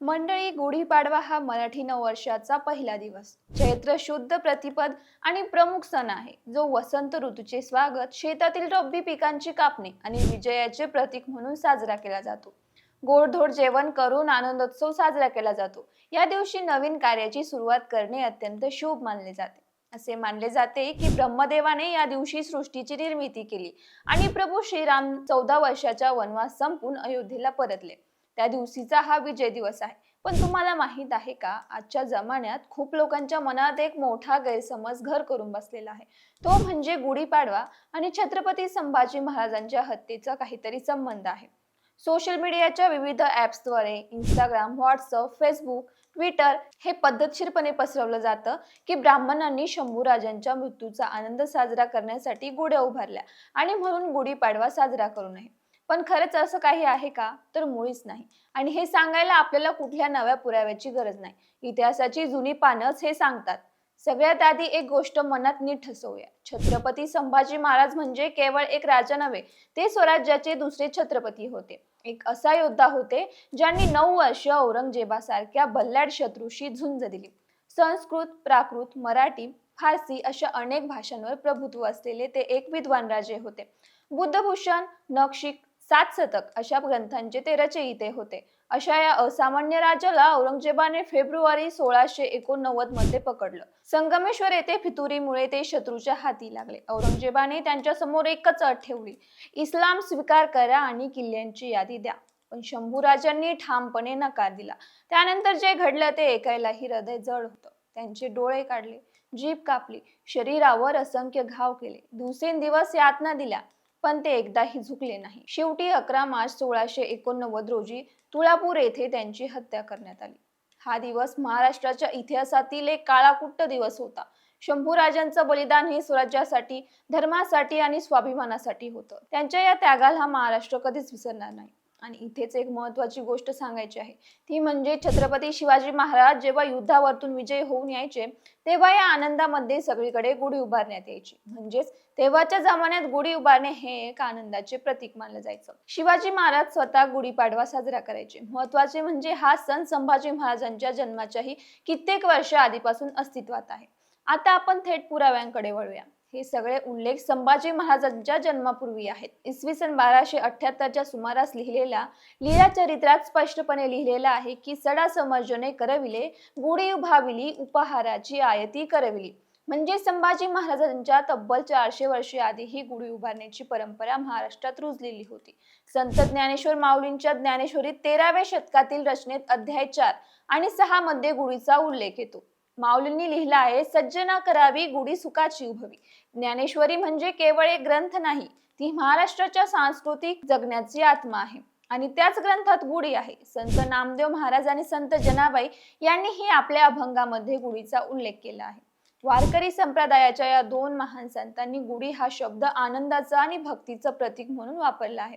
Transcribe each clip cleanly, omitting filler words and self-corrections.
मंडळी, गुढीपाडवा हा मराठी नववर्षाचा पहिला दिवस, चैत्र शुद्ध प्रतिपद आणि प्रमुख सण आहे, जो वसंत ऋतूचे स्वागत, शेतातील रब्बी पिकांची कापणी आणि विजयाचे प्रतीक म्हणून साजरा केला जातो. गोडधोड जेवण करून आनंदोत्सव साजरा केला जातो. या दिवशी नवीन कार्याची सुरुवात करणे अत्यंत शुभ मानले जाते. असे मानले जाते की ब्रह्मदेवाने या दिवशी सृष्टीची निर्मिती केली आणि प्रभू श्रीराम 14 वर्षाचा वनवास संपून अयोध्येला परतले. त्या दिवशीचा हा विजय दिवस आहे. पण तुम्हाला माहित आहे का, आजच्या जमान्यात खूप लोकांच्या मनात एक मोठा गैरसमज घर करून बसलेला आहे. तो म्हणजे गुढीपाडवा आणि छत्रपती संभाजी महाराजांच्या हत्येचा काहीतरी संबंध आहे. सोशल मीडियाच्या विविध ऍप्सद्वारे इंस्टाग्राम, व्हॉट्सअप, फेसबुक, ट्विटर हे पद्धतशीरपणे पसरवलं जातं की ब्राह्मणांनी शंभूराजांच्या मृत्यूचा आनंद साजरा करण्यासाठी गुढ्या उभारल्या आणि म्हणून गुढीपाडवा साजरा करू नये. पण खरंच असं काही आहे का? तर मुळीच नाही. आणि हे सांगायला आपल्याला कुठल्या नव्या पुराव्याची गरज नाही. इतिहासाची जुनी पानंच हे सांगतात. सगळ्यात आधी एक गोष्ट मनात नीट ठसवूया. छत्रपती संभाजी महाराज म्हणजे केवळ एक राजा नव्हे, ते स्वराज्याचे दुसरे छत्रपती होते. एक असा योद्धा होते ज्यांनी 9 वर्ष औरंगजेबासारख्या बल्लाड शत्रूशी झुंज दिली. संस्कृत, प्राकृत, मराठी, फारसी अशा अनेक भाषांवर प्रभुत्व असलेले ते एक विद्वान राजे होते. बुद्धभूषण, नखशिख, 7 शतक अशा ग्रंथांचे ते रचयिते होते. अशा या असामान्य राजाला औरंगजेबाने फेब्रुवारी 1689 मध्ये पकडलं. संगमेश्वर येथे फितुरीमुळे ते शत्रूच्या हाती लागले. औरंगजेबाने त्यांच्या समोर एकच अट ठेवली: इस्लाम स्वीकार करा आणि किल्ल्यांची यादी द्या. पण शंभूराजांनी ठामपणे नकार दिला. त्यानंतर जे घडलं ते ऐकायलाही हृदय जड होतं. त्यांचे डोळे काढले, जीभ कापली, शरीरावर असंख्य घाव केले, दिवसेंदिवस यातना दिल्या, पण ते एकदाही झुकले नाही. शेवटी 11 मार्च 1689 रोजी तुळापूर येथे त्यांची हत्या करण्यात आली. हा दिवस महाराष्ट्राच्या इतिहासातील एक काळाकुट्ट दिवस होता. शंभूराजांचं बलिदान हे स्वराज्यासाठी, धर्मासाठी आणि स्वाभिमानासाठी होतं. त्यांच्या या त्यागाला महाराष्ट्र कधीच विसरणार नाही. आणि इथेच एक महत्वाची गोष्ट सांगायची आहे, ती म्हणजे छत्रपती शिवाजी महाराज जेव्हा युद्धावरतून विजय होऊन यायचे, तेव्हा या आनंदामध्ये सगळीकडे गुढी उभारण्यात यायची. म्हणजेच तेव्हाच्या जमान्यात गुढी उभारणे हे एक आनंदाचे प्रतीक मानलं जायचं. शिवाजी महाराज स्वतः गुढीपाडवा साजरा करायचे. महत्वाचे म्हणजे हा सण संभाजी महाराजांच्या जन्माच्याही कित्येक वर्ष आधीपासून अस्तित्वात आहे. आता आपण थेट पुराव्यांकडे वळूया. हे सगळे उल्लेख संभाजी महाराजांच्या जन्मापूर्वी आहेत. इसवी सन 1278च्या सुमारास लिहिलेल्या लीला चरित्रात स्पष्टपणे लिहिलेलं आहे की सडा समर्जने करविले, गुढी उभाविली, उपहाराची आयती करविली. म्हणजे संभाजी महाराजांच्या तब्बल 400 वर्षे आधी ही गुढी उभारण्याची परंपरा महाराष्ट्रात रुजलेली होती. संत ज्ञानेश्वर माऊलींच्या ज्ञानेश्वरीत 13व्या शतकातील रचनेत अध्याय 4 आणि 6 मध्ये गुढीचा उल्लेख येतो. माऊलींनी लिहिलं आहे: सज्जना करावी गुढी सुखाची उभवी. ज्ञानेश्वरी म्हणजे केवळ एक ग्रंथ नाही, ती महाराष्ट्राच्या सांस्कृतिक जगण्याची आत्मा आहे. आणि त्याच ग्रंथात गुढी आहे. संत नामदेव महाराज आणि संत जनाबाई यांनीही आपल्या अभंगामध्ये गुढीचा उल्लेख केला आहे. वारकरी संप्रदायाच्या या दोन महान संतांनी गुढी हा शब्द आनंदाचं आणि भक्तीचं प्रतीक म्हणून वापरला आहे.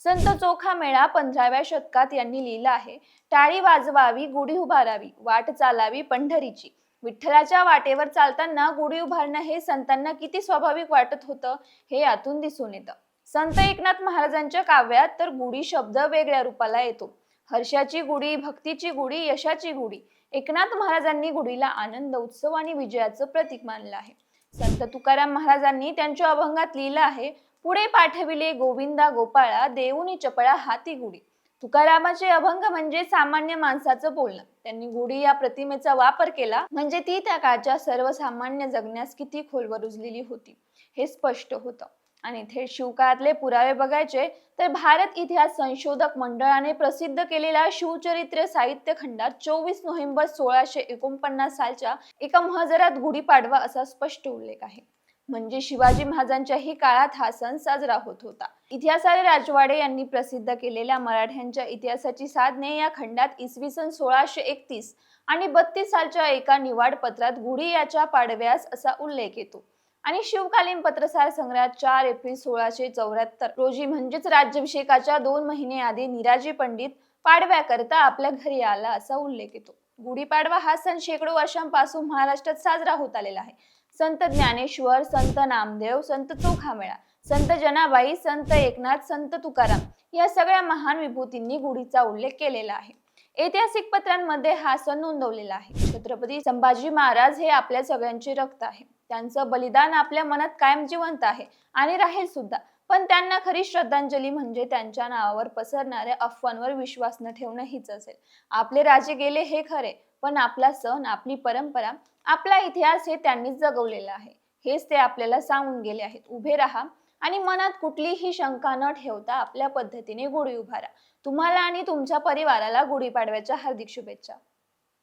संत चोखामेळा 15व्या शतकात यांनी लिहिलं आहे: टाळी वाजवावी, गुढी उभारावी, वाट चालावी पंढरीची. विठ्ठलाच्या वाटेवर चालताना गुढी उभारणं हे संतांना किती स्वाभाविक वाटत होतं, हे यातून दिसून येतं. संत एकनाथ महाराजांच्या काव्यात तर गुढी शब्द वेगळ्या रूपाला येतो. हर्षाची गुढी, भक्तीची गुढी, यशाची गुढी. एकनाथ महाराजांनी गुढीला आनंद, उत्सव आणि विजयाचं प्रतीक मानलं आहे. संत तुकाराम महाराजांनी त्यांच्या अभंगात लिहिलं आहे: पुढे पाठविले गोविंदा गोपाळा, देऊनी चपळा हाती गुढी. तुकारामाचे अभंग म्हणजे सामान्य माणसाचं बोलणं. त्यांनी गुढी या प्रतिमेचा वापर केला म्हणजे ती त्या काळच्या सर्वसामान्य जगण्यास किती खोलवर रुजलेली होती हे स्पष्ट होतं. आणि थेट शिवकाळातले पुरावे बघायचे तर भारत इतिहास संशोधक मंडळाने प्रसिद्ध केलेल्या शिवचरित्र साहित्य खंडात 24 नोव्हेंबर 1649 सालच्या एका महजरात गुढीपाडवा असा स्पष्ट उल्लेख आहे. म्हणजे शिवाजी महाराजांच्याही काळात हा सण साजरा होत होता. इतिहासाचे राजवाडे यांनी प्रसिद्ध केलेल्या मराठ्यांच्या इतिहासाची साधने या खंडात इसवी सन 1631 आणि 32 सालच्या एका निवाड पत्रात गुढी याच्या पाडव्यास असा उल्लेख येतो. आणि शिवकालीन पत्रसार संग्रहात 4 एप्रिल 1674 रोजी म्हणजेच राज्याभिषेकाच्या 2 महिने आधी निराजी पंडित पाडव्याकरता आपल्या घरी आला असा उल्लेख येतो. गुढीपाडवा हा सण शेकडो वर्षांपासून महाराष्ट्रात साजरा होत आलेला आहे. संत ज्ञानेश्वर, संत नामदेव, संत चोखामेळा, संत जनाबाई, संत एकनाथ, संत तुकाराम या सगळ्या महान विभूतींनी गुढीचा उल्लेख केलेला आहे. ऐतिहासिक पत्रांमध्ये हा सण नोंदवलेला आहे. छत्रपती संभाजी महाराज हे आपल्या सगळ्यांचे रक्त आहे. त्यांचं बलिदान आपल्या मनात कायम जिवंत आहे आणि राहील सुद्धा. पण त्यांना खरी श्रद्धांजली म्हणजे त्यांच्या नावावर पसरणाऱ्या अफवांवर विश्वास न ठेवणं हीच असेल. आपले राजे गेले हे खरे, पण आपला सण, आपली परंपरा, आपला इतिहास हे त्यांनीच जगवलेला आहे. हेच ते आपल्याला सांगून गेले आहेत. उभे राहा आणि मनात कुठलीही शंका न ठेवता आपल्या पद्धतीने गुढी उभारा. तुम्हाला आणि तुमच्या परिवाराला गुढीपाडव्याच्या हार्दिक शुभेच्छा.